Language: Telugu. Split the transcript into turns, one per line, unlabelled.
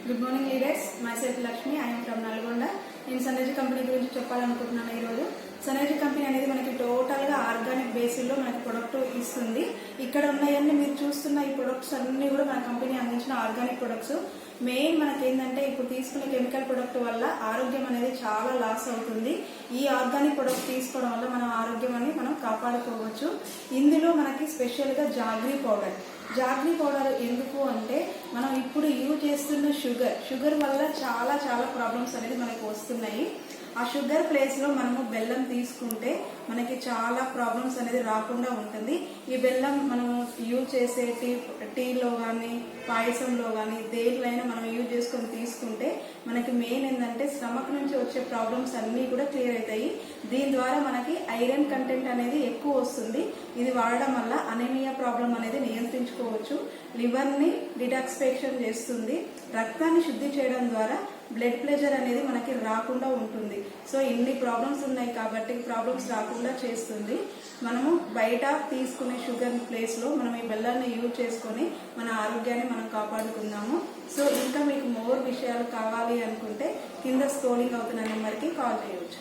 Good morning leaders. My self Lakshmi. I'm from Nalgonda. నేను సనర్జీ కంపెనీ గురించి చెప్పాలనుకుంటున్నాను. ఈరోజు సనర్జీ కంపెనీ అనేది మనకి టోటల్ గా ఆర్గానిక్ బేసిస్ లో మనకి ప్రొడక్ట్ ఇస్తుంది. ఇక్కడ ఉన్నాయన్నీ మీరు చూస్తున్న ఈ ప్రొడక్ట్స్ అన్ని కూడా మన కంపెనీ అందించిన ఆర్గానిక్ ప్రొడక్ట్స్. మెయిన్ మనకి ఏంటంటే ఇప్పుడు తీసుకునే కెమికల్ ప్రొడక్ట్ వల్ల ఆరోగ్యం అనేది చాలా లాస్ అవుతుంది. ఈ ఆర్గానిక్ ప్రొడక్ట్ తీసుకోవడం వల్ల మన ఆరోగ్యం అనేది మనం కాపాడుకోవచ్చు. ఇందులో మనకి స్పెషల్ గా జాగ్రీ పౌడర్ ఎందుకు అంటే మనం ఇప్పుడు యూజ్ చేస్తున్న షుగర్ వల్ల చాలా ప్రాబ్లమ్స్ అనేది మనకు వస్తున్నాయి. ఆ షుగర్ ప్లేస్ లో మనము బెల్లం తీసుకుంటే మనకి చాలా ప్రాబ్లమ్స్ అనేది రాకుండా ఉంటుంది. ఈ బెల్లం మనము యూజ్ చేసే టీలో కానీ పాయసంలో కానీ దేనిలైనా మనం యూజ్ చేసుకొని తీసుకుంటే మనకి మెయిన్ ఏంటంటే స్టమక్ నుంచి వచ్చే ప్రాబ్లమ్స్ అన్ని కూడా క్లియర్ అవుతాయి. దీని ద్వారా మనకి ఐరన్ కంటెంట్ అనేది ఎక్కువ వస్తుంది. ఇది వాడడం వల్ల అనీమియా ప్రాబ్లం అనేది నియంత్రించుకోవచ్చు. లివర్ ని డిటాక్సిఫికేషన్ చేస్తుంది. రక్తాన్ని శుద్ధి చేయడం ద్వారా బ్లడ్ ప్రెషర్ అనేది మనకి రాకుండా ఉంటుంది. సో ఇన్ని ప్రాబ్లమ్స్ ఉన్నాయి కాబట్టి ప్రాబ్లమ్స్ రాకుండా చేస్తుంది. మనము బయట తీసుకునే షుగర్ ప్లేస్ లో మనం ఈ బెల్లాన్ని యూజ్ చేసుకొని మన ఆరోగ్యాన్ని మనం కాపాడుకుందాము. సో ఇంకా మీకు మోర్ విషయాలు కావాలి అనుకుంటే కింద స్క్రోలింగ్ అవుతున్న నెంబర్కి కాల్ చేయవచ్చు.